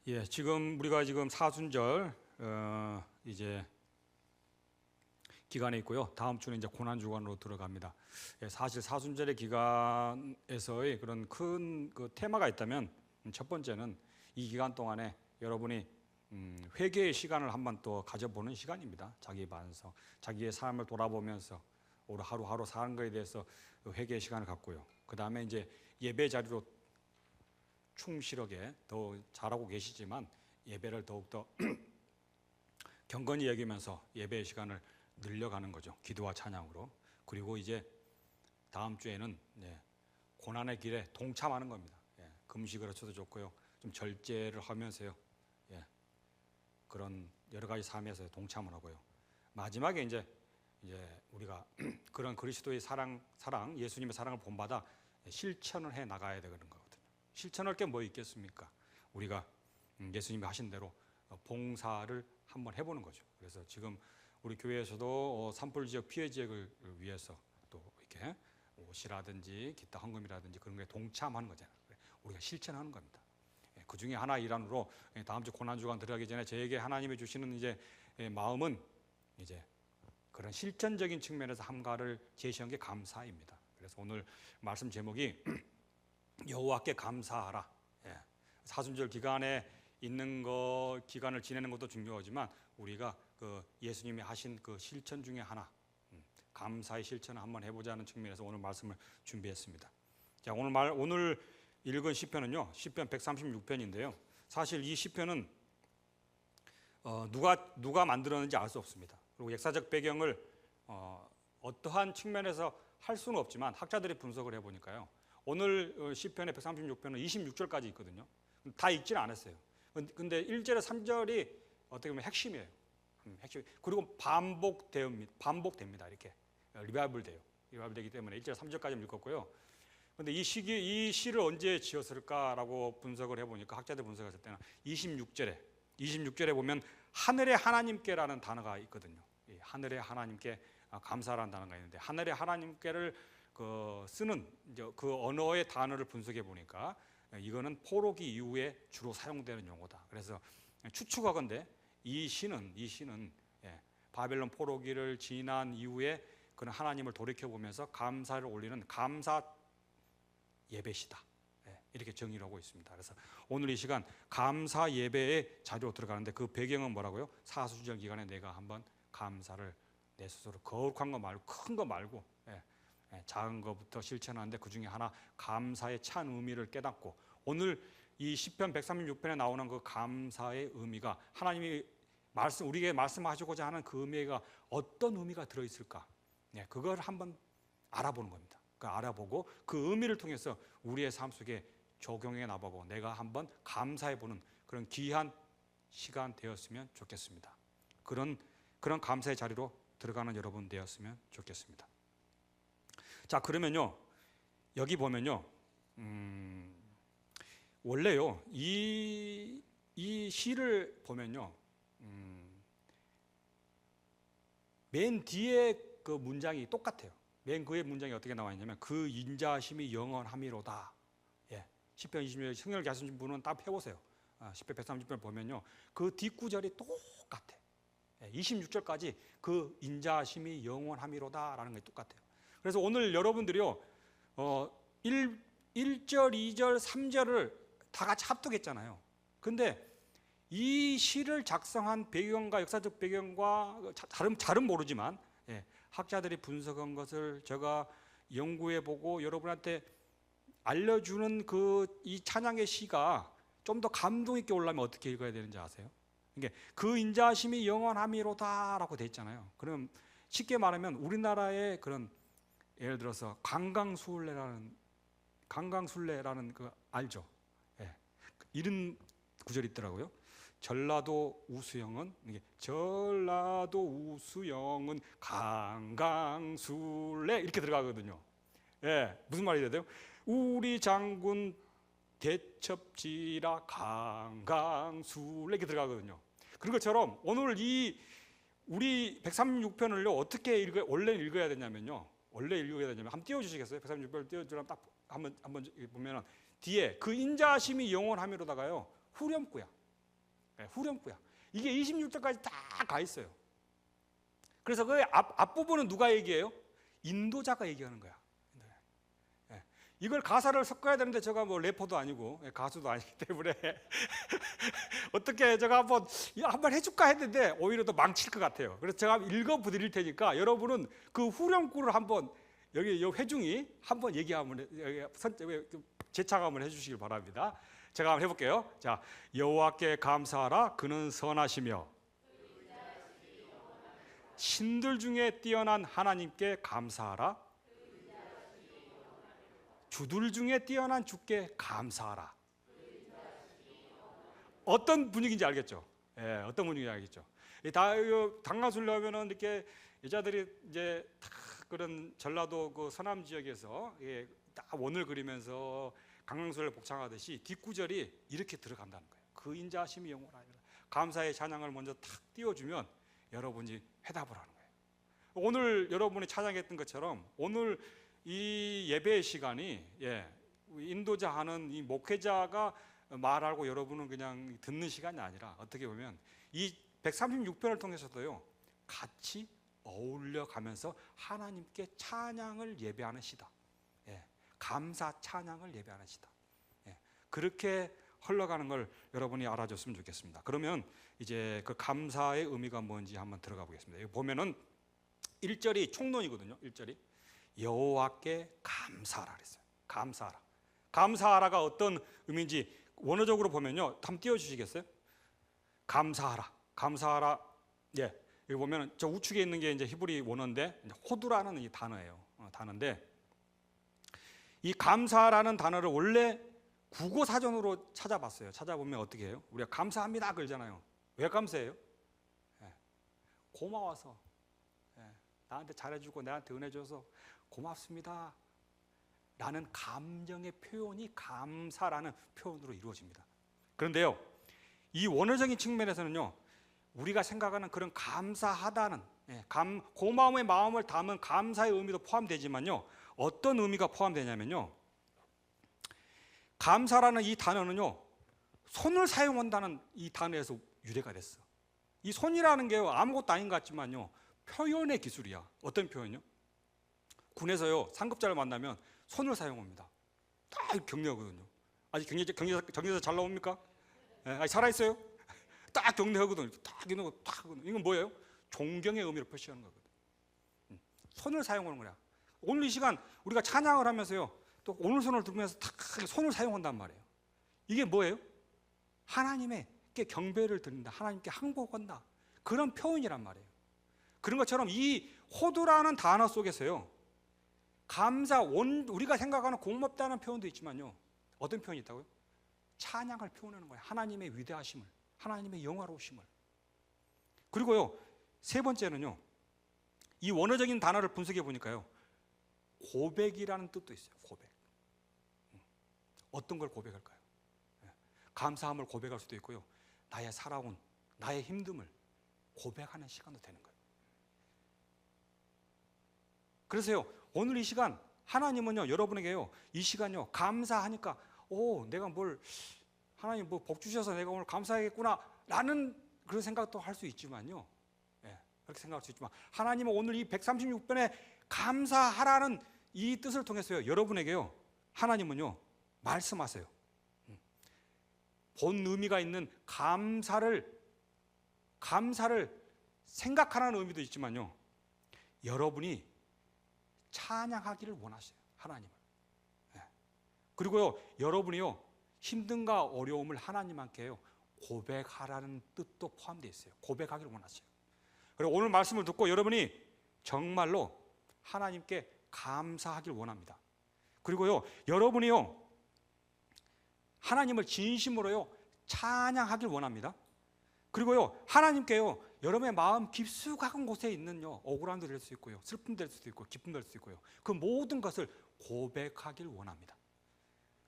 예, 우리가 지금 사순절 이제 기간에 있고요. 다음 주는 이제 고난 주간으로 들어갑니다. 예, 사실 사순절의 기간에서의 그런 큰 그 테마가 있다면 첫 번째는 이 기간 동안에 여러분이 회개의 시간을 한번 또 가져보는 시간입니다. 자기 반성, 자기의 삶을 돌아보면서 오늘 하루하루 사는 것에 대해서 회개의 시간을 갖고요. 그 다음에 이제 예배 자리로 충실하게 더 잘하고 계시지만 예배를 더욱더 경건히 여기면서 예배의 시간을 늘려가는 거죠. 기도와 찬양으로. 그리고 이제 다음 주에는 고난의 길에 동참하는 겁니다. 금식을 하셔도 좋고요. 좀 절제를 하면서요. 그런 여러 가지 삶에서 동참을 하고요. 마지막에 이제 우리가 그런 그리스도의 사랑, 예수님의 사랑을 본받아 실천을 해 나가야 되는 거거든요. 실천할 게 뭐 있겠습니까? 우리가 예수님이 하신 대로 봉사를 한번 해보는 거죠. 그래서 지금 우리 교회에서도 산불 지역 피해 지역을 위해서 또 이렇게 옷이라든지 기타 헌금이라든지 그런 거에 동참하는 거잖아요. 우리가 실천하는 겁니다. 그 중에 하나 일환으로 다음 주 고난 주간 들어가기 전에 저에게 하나님이 주시는 이제 마음은 이제 그런 실천적인 측면에서 함가를 제시한 게 감사입니다. 그래서 오늘 말씀 제목이 여호와께 감사하라. 사순절 기간에 있는 기간을 지내는 것도 중요하지만 우리가 그 예수님이 하신 그 실천 중에 하나, 감사의 실천을 한번 해보자는 측면에서 오늘 말씀을 준비했습니다. 자, 오늘 읽은 시편은요, 시편 136편인데요. 사실 이 시편은 누가 만들었는지 알 수 없습니다. 그리고 역사적 배경을 어떠한 측면에서 할 수는 없지만 학자들이 분석을 해보니까요. 오늘 시편의 136편은 26절까지 있거든요. 다 읽지는 않았어요. 근데 1절에 3절이 어떻게 보면 핵심이에요. 핵심. 그리고 반복됩니다. 이렇게 리바이벌 돼요. 리바이벌 되기 때문에 1절 3절까지 읽었고요. 근데 이 시를 언제 지었을까라고 분석을 해보니까 학자들 분석했을 때는 26절에 보면 하늘의 하나님께라는 단어가 있거든요. 하늘의 하나님께 감사라는 단어가 있는데 하늘의 하나님께를 쓰는 그 언어의 단어를 분석해 보니까 이거는 포로기 이후에 주로 사용되는 용어다. 그래서 추측하건대 이 시는 바벨론 포로기를 지난 이후에 그는 하나님을 돌이켜 보면서 감사를 올리는 감사 예배시다. 이렇게 정의를 하고 있습니다. 그래서 오늘 이 시간 감사 예배의 자리로 들어가는데 그 배경은 뭐라고요? 사순절 기간에 내가 한번 감사를 내 스스로 거룩한 거 말고 큰 거 말고 작은 것부터 실천하는데 그 중에 하나 감사의 찬 의미를 깨닫고 오늘 이 시편 136편에 나오는 그 감사의 의미가 하나님이 우리에게 말씀하시고자 하는 그 의미가 어떤 의미가 들어있을까? 그걸 한번 알아보는 겁니다. 알아보고 그 의미를 통해서 우리의 삶 속에 적용해 나보고 내가 한번 감사해보는 그런 귀한 시간 되었으면 좋겠습니다. 그런 감사의 자리로 들어가는 여러분 되었으면 좋겠습니다. 자, 그러면요 여기 보면요 원래요 이 시를 보면요 맨 뒤에 그 문장이 똑같아요. 맨 그의 문장이 어떻게 나와 있냐면 그 인자하심이 영원함이로다. 시편 26절 성경을 가르치신 분은 딱 펴보세요. 시편 130편 보면요 그 뒷구절이 똑같아. 26절까지 그 인자하심이 영원함이로다라는 게 똑같아요. 그래서 오늘 여러분들이요 1절, 2절, 3절을 다 같이 합독했잖아요. 근데 이 시를 작성한 배경과 역사적 배경과 잘은 모르지만 학자들이 분석한 것을 제가 연구해보고 여러분한테 알려주는 이 찬양의 시가 좀 더 감동 있게 올라면 어떻게 읽어야 되는지 아세요? 그 인자하심이 영원함이로다라고 돼 있잖아요. 그럼 쉽게 말하면 우리나라의 그런 예를 들어서 강강술래라는 그 알죠? 이런 구절이 있더라고요. 전라도 우수영은 강강술래 이렇게 들어가거든요. 무슨 말이 돼요? 우리 장군 대첩지라 강강술래 이렇게 들어가거든요. 그런 것처럼 오늘 우리 136편을요 어떻게 원래 읽어야 되냐면요. 한번 띄워주시겠어요? 136편을 띄워주려면 딱 한번 보면은 뒤에 그 인자하심이 영원함이로다가요 후렴구야. 후렴구야. 이게 26절까지 다 가 있어요. 그래서 그 앞부분은 누가 얘기해요? 인도자가 얘기하는 거야. 이걸 가사를 섞어야 되는데 제가 뭐 래퍼도 아니고 가수도 아니기 때문에 어떻게 제가 한번 해줄까 했는데 오히려 더 망칠 것 같아요. 그래서 제가 읽어드릴 테니까 여러분은 그 후렴구를 한번 여기 회중이 한번 얘기하면 재창함을 해주시길 바랍니다. 제가 한번 해볼게요. 자, 여호와께 감사하라. 그는 선하시며 신들 중에 뛰어난 하나님께 감사하라. 주들 중에 뛰어난 주께 감사하라. 어떤 분위기인지 알겠죠? 어떤 분위기인지 알겠죠? 당나술려면은 이렇게 여자들이 이제 다 그런 전라도 그 서남 지역에서 딱 원을 그리면서 강릉술을 복창하듯이 뒷구절이 이렇게 들어간다는 거예요. 그 인자하심이 영원하리라. 감사의 찬양을 먼저 탁 띄워주면 여러분이 회답을 하는 거예요. 오늘 여러분이 찬양했던 것처럼 오늘 이 예배의 시간이 인도자 하는 이 목회자가 말하고 여러분은 그냥 듣는 시간이 아니라 어떻게 보면 이 136편을 통해서도요 같이 어울려 가면서 하나님께 찬양을 예배하는 시다. 감사 찬양을 예배하는 시다. 그렇게 흘러가는 걸 여러분이 알아줬으면 좋겠습니다. 그러면 이제 그 감사의 의미가 뭔지 한번 들어가 보겠습니다. 여기 보면은 1절이 총론이거든요. 1절이 여호와께 감사하라 그랬어요. 감사하라. 감사하라가 어떤 의미인지 원어적으로 보면요. 한번 띄워주시겠어요? 감사하라. 감사하라. 여기 보면 저 우측에 있는 게 이제 히브리 원어인데 호두라는 이 단어예요. 단어인데 이 감사라는 단어를 원래 국어 사전으로 찾아봤어요. 찾아보면 어떻게 해요? 우리가 감사합니다 그러잖아요. 왜 감사해요? 고마워서. 나한테 잘해주고 나한테 은혜 줘서 고맙습니다 라는 감정의 표현이 감사라는 표현으로 이루어집니다. 그런데요 이 원어적인 측면에서는요 우리가 생각하는 그런 감사하다는 고마움의 마음을 담은 감사의 의미도 포함되지만요 어떤 의미가 포함되냐면요 감사라는 이 단어는요 손을 사용한다는 이 단어에서 유래가 됐어. 이 손이라는 게 아무것도 아닌 것 같지만요 표현의 기술이야. 어떤 표현이요? 군에서요 상급자를 만나면 손을 사용합니다. 딱 격려하거든요. 아직 경례에서 잘 나옵니까? 아직 살아있어요? 딱 격려하거든요. 딱 이런 거 딱 하거든요. 이건 뭐예요? 존경의 의미를 표시하는 거거든요. 손을 사용하는 거야. 오늘 이 시간 우리가 찬양을 하면서요 또 오늘 손을 들으면서 딱 손을 사용한단 말이에요. 이게 뭐예요? 하나님께 경배를 드린다. 하나님께 항복한다. 그런 표현이란 말이에요. 그런 것처럼 이 호두라는 단어 속에서요 우리가 생각하는 고맙다는 표현도 있지만요 어떤 표현이 있다고요? 찬양을 표현하는 거예요. 하나님의 위대하심을, 하나님의 영화로우심을. 그리고요 세 번째는요 이 원어적인 단어를 분석해 보니까요 고백이라는 뜻도 있어요. 고백. 어떤 걸 고백할까요? 감사함을 고백할 수도 있고요 나의 살아온 나의 힘듦을 고백하는 시간도 되는 거예요. 그래서요 오늘 이 시간 하나님은요 여러분에게요 이 시간요 감사하니까 내가 하나님 복 주셔서 내가 오늘 감사하겠구나 라는 그런 생각도 할 수 있지만요 그렇게 생각할 수 있지만 하나님은 오늘 이 136편에 감사하라는 이 뜻을 통해서요 여러분에게요 하나님은요 말씀하세요. 본 의미가 있는 감사를 생각하라는 의미도 있지만요 여러분이 찬양하기를 원하세요. 하나님을. 그리고요 여러분이요 힘든가 어려움을 하나님한테요 고백하라는 뜻도 포함되어 있어요. 고백하기를 원하세요. 그리고 오늘 말씀을 듣고 여러분이 정말로 하나님께 감사하길 원합니다. 그리고요 여러분이요 하나님을 진심으로요 찬양하길 원합니다. 그리고요 하나님께요 여러분의 마음 깊숙한 곳에 있는요 억울함도 될 수 있고요 슬픔도 될 수도 있고 기쁨도 될 수 있고요 그 모든 것을 고백하길 원합니다.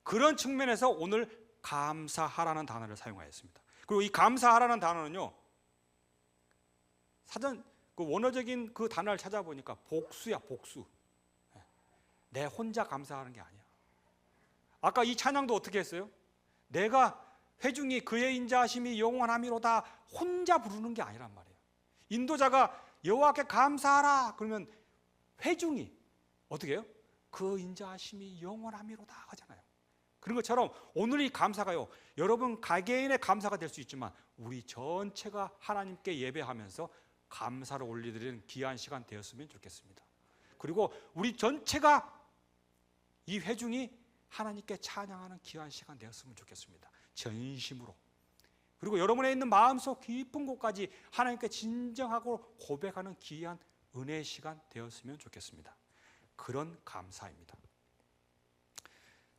그런 측면에서 오늘 감사하라는 단어를 사용하였습니다. 그리고 이 감사하라는 단어는요 사전 그 원어적인 그 단어를 찾아보니까 복수야. 복수. 내 혼자 감사하는 게 아니야. 아까 이 찬양도 어떻게 했어요? 내가 회중이 그의 인자하심이 영원함이로다 혼자 부르는 게 아니란 말이에요. 인도자가 여호와께 감사하라 그러면 회중이 어떻게 해요? 그 인자하심이 영원함이로다 하잖아요. 그런 것처럼 오늘 이 감사가요, 여러분 개개인의 감사가 될 수 있지만 우리 전체가 하나님께 예배하면서 감사를 올려드리는 귀한 시간 되었으면 좋겠습니다. 그리고 우리 전체가 이 회중이 하나님께 찬양하는 귀한 시간 되었으면 좋겠습니다. 전심으로. 그리고 여러분의 있는 마음속 깊은 곳까지 하나님께 진정하고 고백하는 귀한 은혜의 시간 되었으면 좋겠습니다. 그런 감사입니다.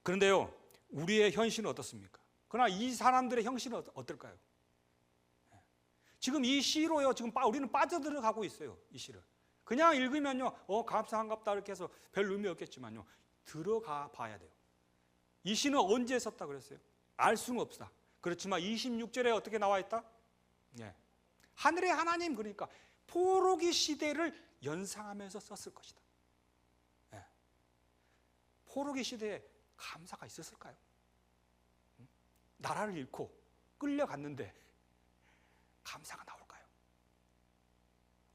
그런데요, 우리의 현실은 어떻습니까? 그러나 이 사람들의 현실은 어떨까요? 지금 이 시로요, 지금 우리는 빠져들어가고 있어요. 이 시를 그냥 읽으면요, 감사한갑다 이렇게 해서 별 의미 없겠지만요, 들어가 봐야 돼요. 이 시는 언제 썼다 그랬어요? 알 수는 없다. 그렇지만 26절에 어떻게 나와 있다? 하늘의 하나님, 그러니까 포로기 시대를 연상하면서 썼을 것이다. 포로기 시대에 감사가 있었을까요? 나라를 잃고 끌려갔는데 감사가 나올까요?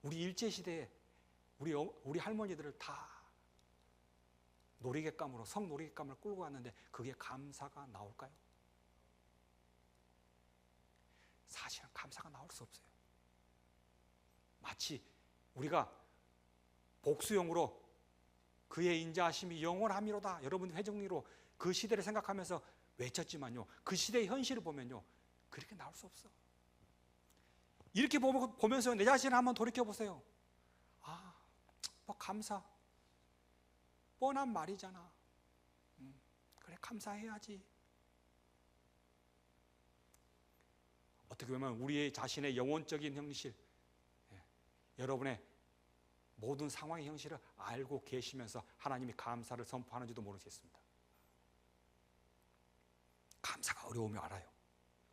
우리 일제시대에 우리 할머니들을 다 놀이객감으로, 성놀이객감을 끌고 갔는데 그게 감사가 나올까요? 사실은 감사가 나올 수 없어요. 마치 우리가 복수용으로 그의 인자하심이 영원함이로다, 여러분 회중리로 그 시대를 생각하면서 외쳤지만요, 그 시대의 현실을 보면요, 그렇게 나올 수 없어. 이렇게 보면서 내 자신을 한번 돌이켜보세요. 뭐 감사 뻔한 말이잖아. 그래, 감사해야지. 어떻게 보면 우리의 자신의 영혼적인 현실, 여러분의 모든 상황의 현실을 알고 계시면서 하나님이 감사를 선포하는지도 모르겠습니다. 감사가 어려우면 알아요.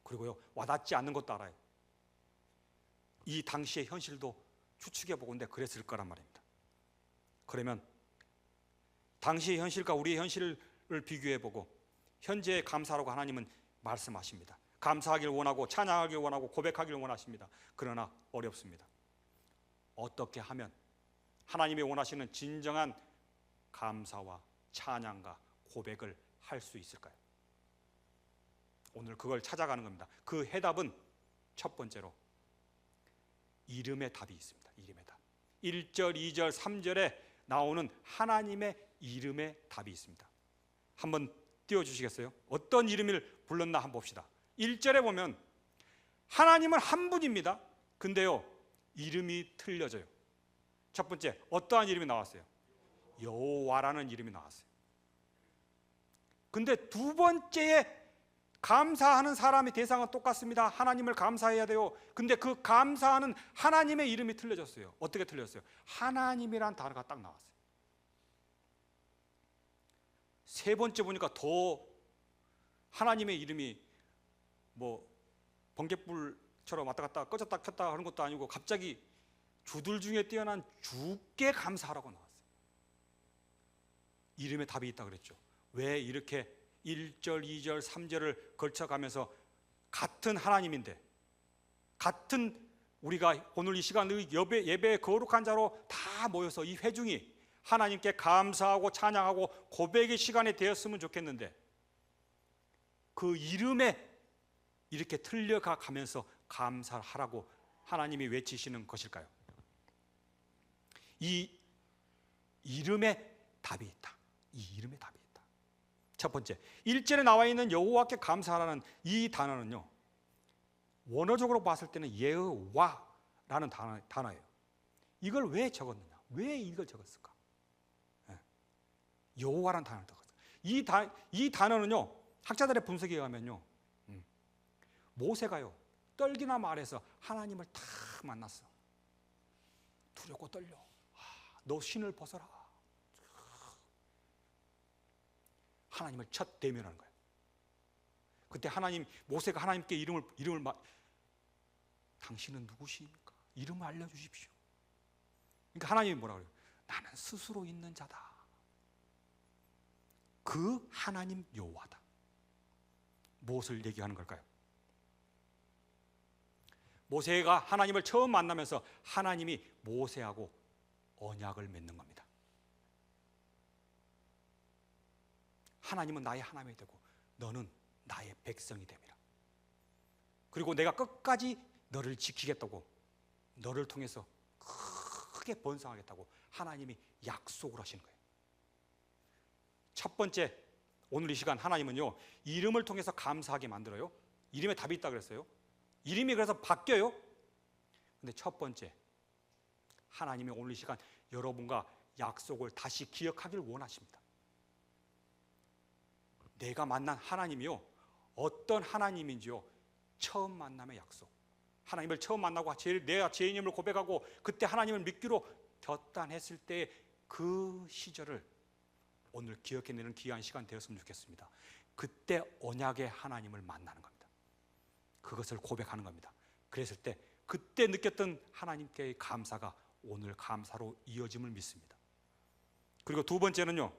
그리고요, 와닿지 않는 것도 알아요. 이 당시의 현실도 추측해보건대 그랬을 거란 말입니다. 그러면 당시의 현실과 우리의 현실을 비교해보고 현재의 감사라고 하나님은 말씀하십니다. 감사하길 원하고 찬양하길 원하고 고백하길 원하십니다. 그러나 어렵습니다. 어떻게 하면 하나님이 원하시는 진정한 감사와 찬양과 고백을 할 수 있을까요? 오늘 그걸 찾아가는 겁니다. 그 해답은 첫 번째로 이름의 답이 있습니다. 이름의 답. 1절, 2절, 3절에 나오는 하나님의 이름의 답이 있습니다. 한번 띄워주시겠어요? 어떤 이름을 불렀나 한번 봅시다. 1절에 보면 하나님은 한 분입니다. 근데요, 이름이 틀려져요. 첫 번째, 어떠한 이름이 나왔어요? 여호와라는 이름이 나왔어요. 근데 두 번째에 감사하는 사람의 대상은 똑같습니다. 하나님을 감사해야 돼요. 근데 그 감사하는 하나님의 이름이 틀려졌어요. 어떻게 틀렸어요? 하나님이란 단어가 딱 나왔어요. 세 번째 보니까 더 하나님의 이름이 뭐 번갯불처럼 왔다 갔다 꺼졌다 켰다 하는 것도 아니고 갑자기 주들 중에 뛰어난 주께 감사하라고 나왔어요. 이름에 답이 있다 그랬죠. 왜 이렇게 1절, 2절, 3절을 걸쳐가면서 같은 하나님인데, 같은 우리가 오늘 이 시간 예배의 거룩한 자로 다 모여서 이 회중이 하나님께 감사하고 찬양하고 고백의 시간이 되었으면 좋겠는데 그 이름에 이렇게 틀려가면서 감사하라고 하나님이 외치시는 것일까요? 이 이름에 답이 있다. 이 이름에 답이 있다. 첫 번째, 1절에 나와 있는 여호와께 감사하라는 이 단어는요, 원어적으로 봤을 때는 예호와라는 단어예요. 이걸 왜 적었느냐? 왜 이걸 적었을까? 여호와라는 단어를 적었어요. 이 단어는요, 학자들의 분석에 의하면요, 모세가요, 떨기나 말해서 하나님을 탁 만났어. 두렵고 떨려. 너 신을 벗어라. 하나님을 첫 대면하는 거예요. 그때 모세가 하나님께 이름을 당신은 누구십니까? 이름을 알려주십시오. 그러니까 하나님이 뭐라 그래요? 나는 스스로 있는 자다. 그 하나님 여호와다. 무엇을 얘기하는 걸까요? 모세가 하나님을 처음 만나면서 하나님이 모세하고 언약을 맺는 겁니다. 하나님은 나의 하나님이 되고 너는 나의 백성이 됨이라. 그리고 내가 끝까지 너를 지키겠다고, 너를 통해서 크게 번성하겠다고 하나님이 약속을 하시는 거예요. 첫 번째, 오늘 이 시간 하나님은요, 이름을 통해서 감사하게 만들어요. 이름에 답이 있다 그랬어요. 이름이 그래서 바뀌어요. 근데 첫 번째, 하나님이 오늘 이 시간 여러분과 약속을 다시 기억하길 원하십니다. 내가 만난 하나님이요, 어떤 하나님인지요, 처음 만남의 약속. 하나님을 처음 만나고 내가 죄인임을 고백하고 그때 하나님을 믿기로 결단했을 때 그 시절을 오늘 기억해내는 귀한 시간 되었으면 좋겠습니다. 그때 언약의 하나님을 만나는 겁니다. 그것을 고백하는 겁니다. 그랬을 때 그때 느꼈던 하나님께의 감사가 오늘 감사로 이어짐을 믿습니다. 그리고 두 번째는요,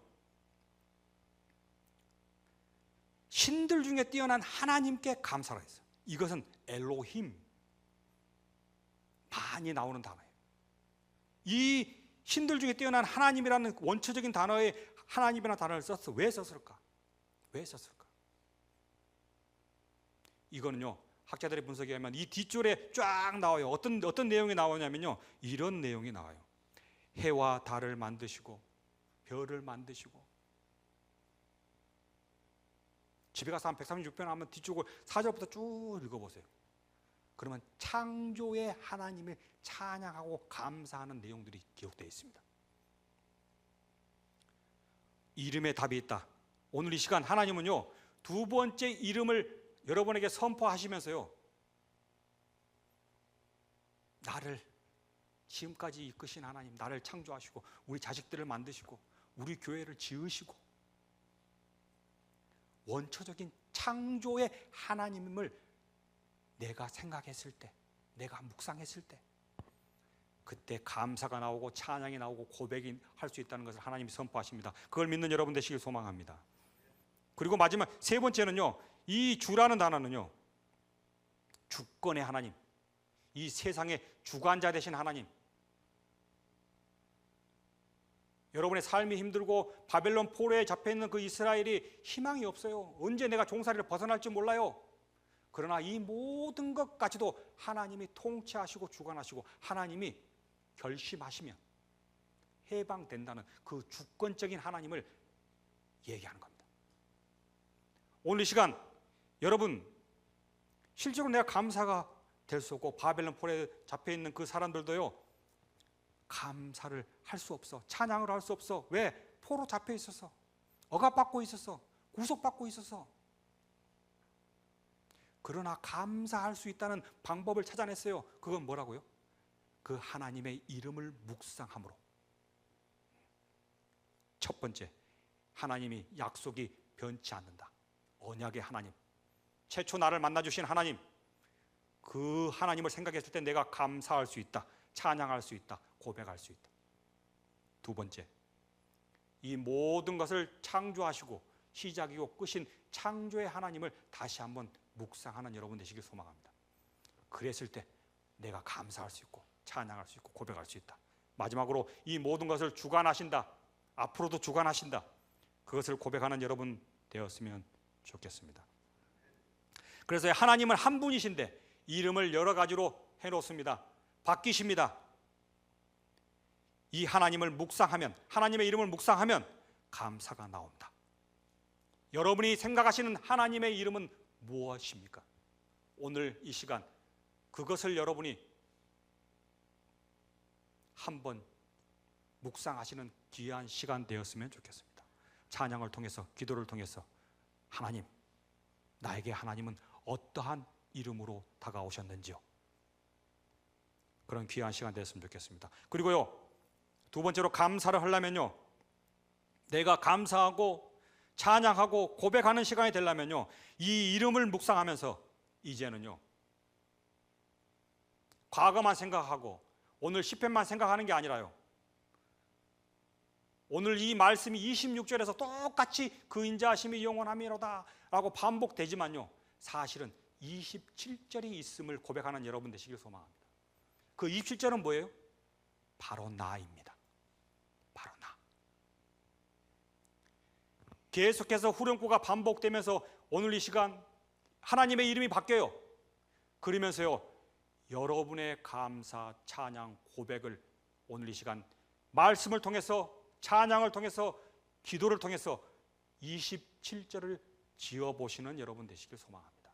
신들 중에 뛰어난 하나님께 감사라 했어요. 이것은 엘로힘, 많이 나오는 단어예요. 이 신들 중에 뛰어난 하나님이라는 원초적인 단어에 하나님이라는 단어를 썼어. 왜 썼을까? 왜 썼을까? 이거는요, 학자들의 분석에 의하면 이 뒷줄에 쫙 나와요. 어떤 내용이 나오냐면요, 이런 내용이 나와요. 해와 달을 만드시고 별을 만드시고. 집에 가서 한 136편 하면 뒤쪽을 4절부터 쭉 읽어보세요. 그러면 창조의 하나님을 찬양하고 감사하는 내용들이 기록되어 있습니다. 이름에 답이 있다. 오늘 이 시간 하나님은요, 두 번째 이름을 여러분에게 선포하시면서요, 나를 지금까지 이끄신 하나님, 나를 창조하시고 우리 자식들을 만드시고 우리 교회를 지으시고 원초적인 창조의 하나님을 내가 생각했을 때, 내가 묵상했을 때, 그때 감사가 나오고 찬양이 나오고 고백이 할 수 있다는 것을 하나님이 선포하십니다. 그걸 믿는 여러분 되시길 소망합니다. 그리고 마지막 세 번째는요, 이 주라는 단어는요, 주권의 하나님, 이 세상의 주관자 되신 하나님. 여러분의 삶이 힘들고 바벨론 포로에 잡혀있는 그 이스라엘이 희망이 없어요. 언제 내가 종살이를 벗어날지 몰라요. 그러나 이 모든 것까지도 하나님이 통치하시고 주관하시고 하나님이 결심하시면 해방된다는 그 주권적인 하나님을 얘기하는 겁니다. 오늘 이 시간 여러분, 실제로 내가 감사가 될 수 없고 바벨론 포로에 잡혀있는 그 사람들도요, 감사를 할 수 없어. 찬양을 할 수 없어. 왜? 포로 잡혀 있어서, 억압받고 있어서, 구속받고 있어서. 그러나 감사할 수 있다는 방법을 찾아냈어요. 그건 뭐라고요? 그 하나님의 이름을 묵상함으로. 첫 번째, 하나님이 약속이 변치 않는다. 언약의 하나님, 최초 나를 만나주신 하나님, 그 하나님을 생각했을 때 내가 감사할 수 있다, 찬양할 수 있다, 고백할 수 있다. 두 번째, 이 모든 것을 창조하시고 시작이고 끝인 창조의 하나님을 다시 한번 묵상하는 여러분 되시길 소망합니다. 그랬을 때 내가 감사할 수 있고 찬양할 수 있고 고백할 수 있다. 마지막으로 이 모든 것을 주관하신다, 앞으로도 주관하신다, 그것을 고백하는 여러분 되었으면 좋겠습니다. 그래서 하나님은 한 분이신데 이름을 여러 가지로 해놓습니다. 바뀌십니다. 이 하나님을 묵상하면, 하나님의 이름을 묵상하면 감사가 나온다. 여러분이 생각하시는 하나님의 이름은 무엇입니까? 오늘 이 시간 그것을 여러분이 한번 묵상하시는 귀한 시간 되었으면 좋겠습니다. 찬양을 통해서, 기도를 통해서 하나님, 나에게 하나님은 어떠한 이름으로 다가오셨는지요, 그런 귀한 시간 되었으면 좋겠습니다. 그리고요, 두 번째로 감사를 하려면요, 내가 감사하고 찬양하고 고백하는 시간이 되려면요, 이 이름을 묵상하면서 이제는요, 과거만 생각하고 오늘 시편만 생각하는 게 아니라요, 오늘 이 말씀이 26절에서 똑같이 그 인자하심이 영원하미로다 라고 반복되지만요, 사실은 27절이 있음을 고백하는 여러분 되시길 소망합니다. 그 27절은 뭐예요? 바로 나입니다. 바로 나. 계속해서 후렴구가 반복되면서 오늘 이 시간 하나님의 이름이 바뀌어요. 그러면서요, 여러분의 감사, 찬양, 고백을 오늘 이 시간 말씀을 통해서, 찬양을 통해서, 기도를 통해서 27절을 지어보시는 여러분 되시길 소망합니다.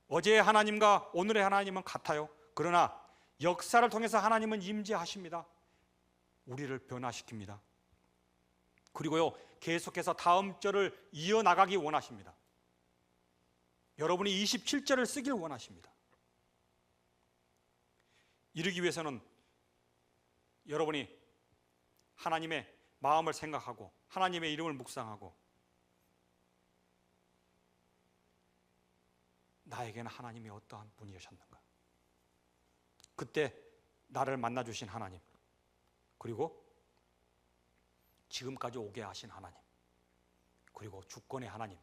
어제의 하나님과 오늘의 하나님은 같아요. 그러나 역사를 통해서 하나님은 임재하십니다. 우리를 변화시킵니다. 그리고요, 계속해서 다음 절을 이어나가기 원하십니다. 여러분이 27절을 쓰길 원하십니다. 이르기 위해서는 여러분이 하나님의 마음을 생각하고 하나님의 이름을 묵상하고 나에게는 하나님이 어떠한 분이셨는가, 그때 나를 만나주신 하나님, 그리고 지금까지 오게 하신 하나님, 그리고 주권의 하나님,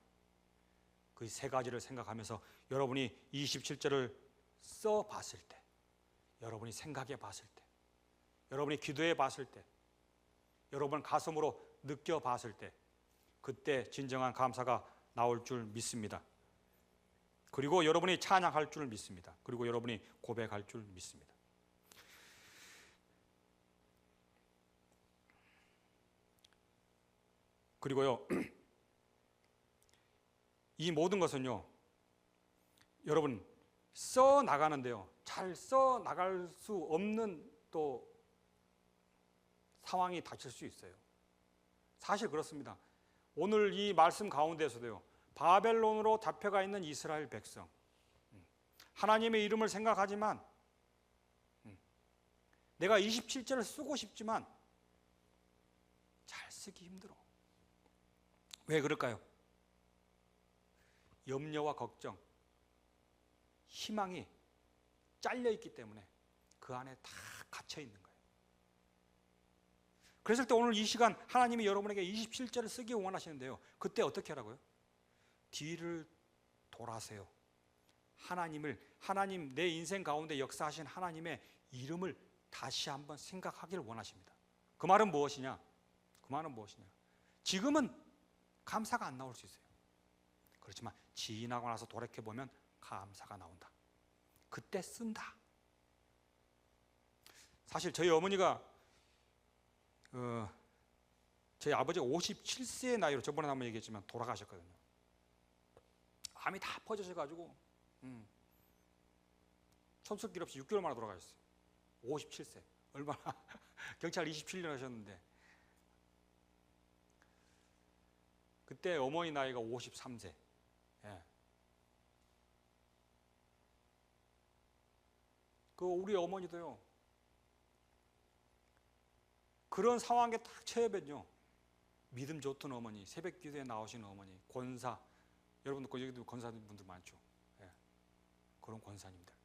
그 세 가지를 생각하면서 여러분이 27절을 써봤을 때, 여러분이 생각해 봤을 때, 여러분이 기도해 봤을 때, 여러분 가슴으로 느껴봤을 때, 그때 진정한 감사가 나올 줄 믿습니다. 그리고 여러분이 찬양할 줄 믿습니다. 그리고 여러분이 고백할 줄 믿습니다. 그리고요, 이 모든 것은요, 여러분 써 나가는데요, 잘 써 나갈 수 없는 또 상황이 닥칠 수 있어요. 사실 그렇습니다. 오늘 이 말씀 가운데서도요, 바벨론으로 잡혀가 있는 이스라엘 백성, 하나님의 이름을 생각하지만 내가 27절을 쓰고 싶지만 잘 쓰기 힘들어. 왜 그럴까요? 염려와 걱정, 희망이 잘려 있기 때문에 그 안에 다 갇혀 있는 거예요. 그랬을 때 오늘 이 시간 하나님이 여러분에게 27절을 쓰기 원하시는데요, 그때 어떻게 하라고요? 뒤를 돌아세요. 하나님, 내 인생 가운데 역사하신 하나님의 이름을 다시 한번 생각하기를 원하십니다. 그 말은 무엇이냐? 지금은 감사가 안 나올 수 있어요. 그렇지만 지나고 나서 돌이켜보면 감사가 나온다. 그때 쓴다. 사실 저희 어머니가 저희 아버지가 57세의 나이로 저번에 한번 얘기했지만 돌아가셨거든요. 암이 다 퍼져셔가지고 손쓸길 없이 6개월 만에 돌아가셨어요. 57세. 얼마나 경찰 27년 하셨는데, 그때 어머니 나이가 53세. 예. 그 우리 어머니도요, 그런 상황에 딱 처해면요, 믿음 좋던 어머니, 새벽 기도에 나오시는 어머니, 권사, 여러분들 거기도 권사분들 많죠. 예. 그런 권사님들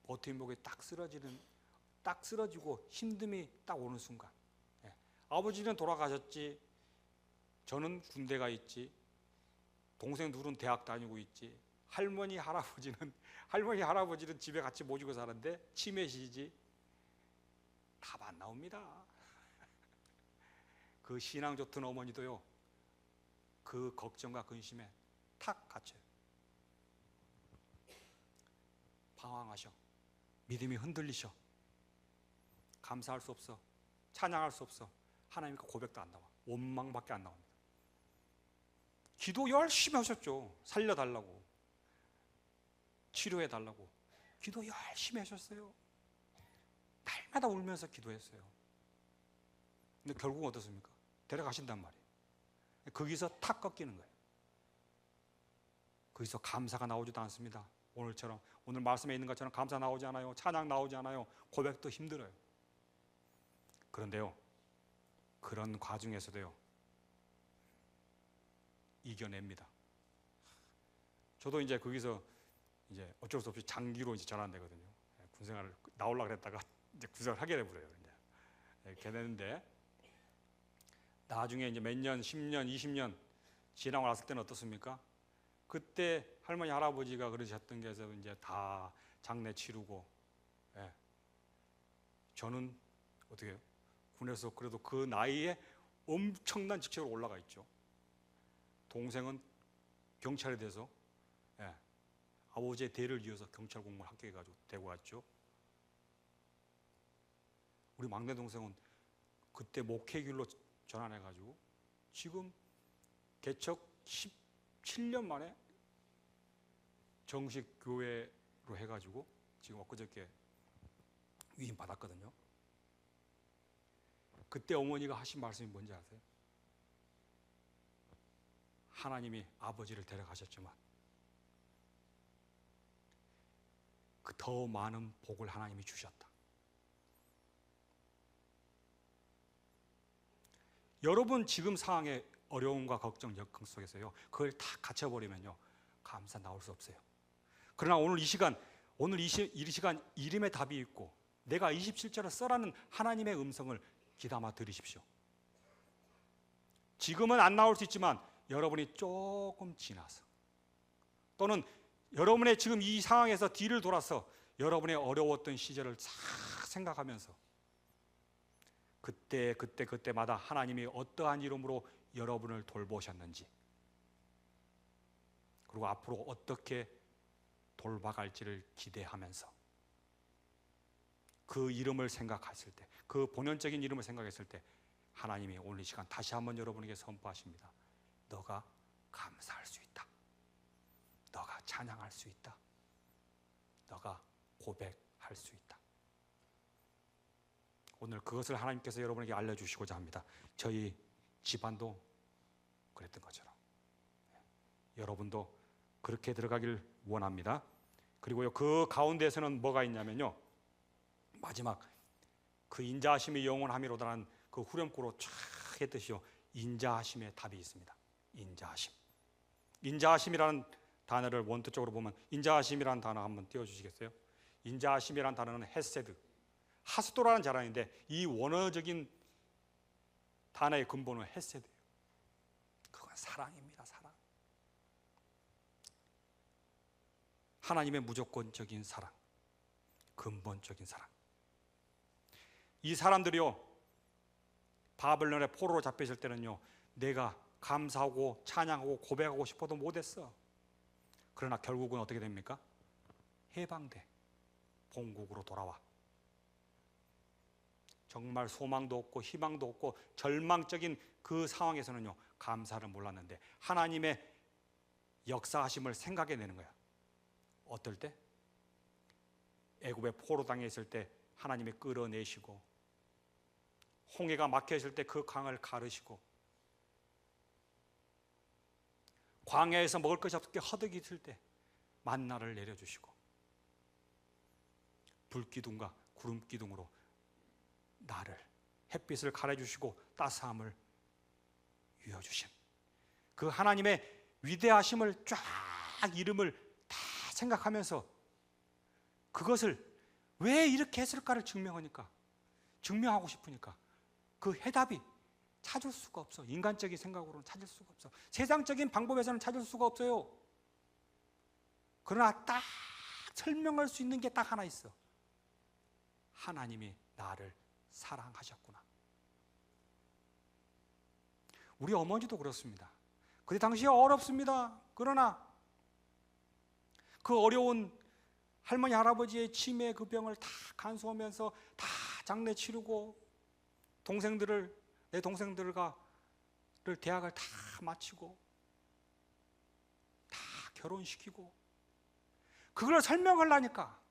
버팀목에 딱 쓰러지고 힘듦이 딱 오는 순간, 예. 아버지는 돌아가셨지, 저는 군대가 있지, 동생 둘은 대학 다니고 있지, 할머니 할아버지는 집에 같이 모시고 사는데 치매시지, 답 안 나옵니다. 그 신앙 좋던 어머니도요, 그 걱정과 근심에 탁 갇혀요. 방황하셔. 믿음이 흔들리셔. 감사할 수 없어. 찬양할 수 없어. 하나님께 고백도 안 나와. 원망밖에 안 나옵니다. 기도 열심히 하셨죠. 살려달라고, 치료해달라고 기도 열심히 하셨어요. 날마다 울면서 기도했어요. 근데 결국은 어떻습니까? 데려가신단 말이에요. 거기서 탁 꺾이는 거예요. 거기서 감사가 나오지도 않습니다. 오늘처럼, 오늘 말씀에 있는 것처럼 감사 나오지 않아요. 찬양 나오지 않아요. 고백도 힘들어요. 그런데요, 그런 과정에서도요, 이겨냅니다. 저도 이제 거기서 이제 어쩔 수 없이 장기로 이제 전환되거든요. 군생활을 나오려고 그랬다가 이제 군생활을 하게 돼버려요. 이제 이렇게 되는데, 나중에 이제 몇 년, 10년, 20년 지나고 났을 때는 어떻습니까? 그때 할머니, 할아버지가 그러셨던 게 해서 이제 다 장례 치르고, 예. 저는 어떻게 해요? 군에서 그래도 그 나이에 엄청난 직책으로 올라가 있죠. 동생은 경찰이 돼서, 예. 아버지의 대를 이어서 경찰 공무원 합격해가지고 되고 왔죠. 우리 막내 동생은 그때 목회길로 전환해가지고 지금 개척 17년 만에 정식 교회로 해가지고 지금 엊그저께 위임 받았거든요. 그때 어머니가 하신 말씀이 뭔지 아세요? 하나님이 아버지를 데려가셨지만 그 더 많은 복을 하나님이 주셨다. 여러분 지금 상황의 어려움과 걱정, 역경 속에서요, 그걸 다 갇혀버리면요, 감사 나올 수 없어요. 그러나 오늘 이 시간 이름의 답이 있고 내가 27절을 써라는 하나님의 음성을 귀담아 들으십시오. 지금은 안 나올 수 있지만 여러분이 조금 지나서, 또는 여러분의 지금 이 상황에서 뒤를 돌아서 여러분의 어려웠던 시절을 싹 생각하면서 그때마다 하나님이 어떠한 이름으로 여러분을 돌보셨는지, 그리고 앞으로 어떻게 돌봐갈지를 기대하면서 그 이름을 생각했을 때, 그 본연적인 이름을 생각했을 때 하나님이 오늘 이 시간 다시 한번 여러분에게 선포하십니다. 너가 감사할 수 있다. 너가 찬양할 수 있다. 너가 고백할 수 있다. 오늘 그것을 하나님께서 여러분에게 알려주시고자 합니다. 저희 집안도 그랬던 것처럼 여러분도 그렇게 들어가길 원합니다. 그리고요, 그 가운데에서는 뭐가 있냐면요, 마지막 그 인자하심이 영원함이로다라는 그 후렴구로 쫙 했듯이요, 인자하심의 답이 있습니다. 인자하심이라는 단어를 원투적으로 보면, 인자하심이라는 단어 한번 띄워주시겠어요? 인자하심이라는 단어는 헤세드, 하스도라는 자랑인데 이 원어적인 단어의 근본은 헤세드예요. 그건 사랑입니다. 사랑. 하나님의 무조건적인 사랑, 근본적인 사랑. 이 사람들이요, 바벨론의 포로로 잡혀있을 때는요, 내가 감사하고 찬양하고 고백하고 싶어도 못했어. 그러나 결국은 어떻게 됩니까? 해방돼. 본국으로 돌아와. 정말 소망도 없고 희망도 없고 절망적인 그 상황에서는요, 감사를 몰랐는데 하나님의 역사하심을 생각해내는 거야. 어떨 때? 애굽의 포로 당해 있을 때 하나님이 끌어내시고, 홍해가 막혀 있을 때 그 강을 가르시고, 광야에서 먹을 것이 없게 허덕이 있을 때 만나를 내려주시고, 불기둥과 구름기둥으로 나를, 햇빛을 가려주시고 따스함을 유어주신 그 하나님의 위대하심을 쫙 이름을 다 생각하면서 그것을 왜 이렇게 했을까를 증명하고 싶으니까 그 해답이 찾을 수가 없어. 인간적인 생각으로는 찾을 수가 없어. 세상적인 방법에서는 찾을 수가 없어요. 그러나 딱 설명할 수 있는 게 딱 하나 있어. 하나님이 나를 사랑하셨구나. 우리 어머니도 그렇습니다. 그때 당시에 어렵습니다. 그러나 그 어려운 할머니 할아버지의 치매 그 병을 다 간수하면서 다 장례 치르고, 내 동생들과 대학을 다 마치고 다 결혼시키고, 그걸 설명하려니까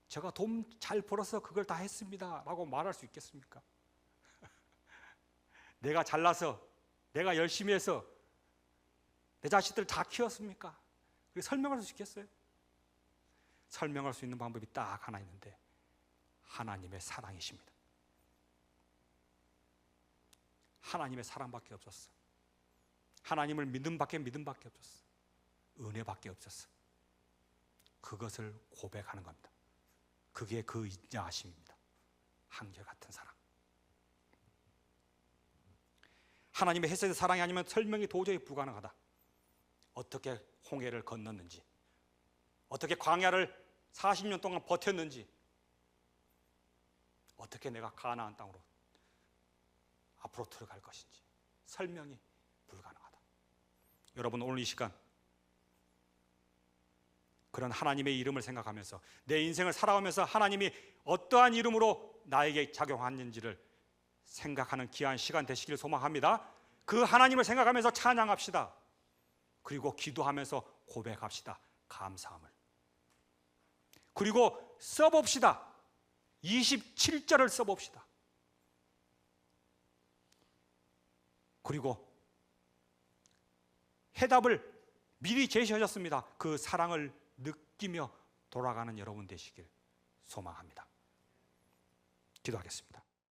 제가 돈 잘 벌어서 그걸 다 했습니다 라고 말할 수 있겠습니까? 내가 잘나서, 내가 열심히 해서 내 자식들 다 키웠습니까? 그게 설명할 수 있겠어요? 설명할 수 있는 방법이 딱 하나 있는데, 하나님의 사랑이십니다. 하나님의 사랑밖에 없었어. 하나님을 믿음밖에 없었어. 은혜밖에 없었어. 그것을 고백하는 겁니다. 그게 그 인자하심입니다. 한결같은 사랑. 하나님의 헤세드 사랑이 아니면 설명이 도저히 불가능하다. 어떻게 홍해를 건넜는지, 어떻게 광야를 40년 동안 버텼는지, 어떻게 내가 가나안 땅으로 앞으로 들어갈 것인지 설명이 불가능하다. 여러분, 오늘 이 시간 그런 하나님의 이름을 생각하면서 내 인생을 살아가면서 하나님이 어떠한 이름으로 나에게 작용하는지를 생각하는 귀한 시간 되시길 소망합니다. 그 하나님을 생각하면서 찬양합시다. 그리고 기도하면서 고백합시다. 감사함을. 그리고 써봅시다. 27절을 써봅시다. 그리고 해답을 미리 제시하셨습니다. 그 사랑을 느끼며 돌아가는 여러분 되시길 소망합니다. 기도하겠습니다.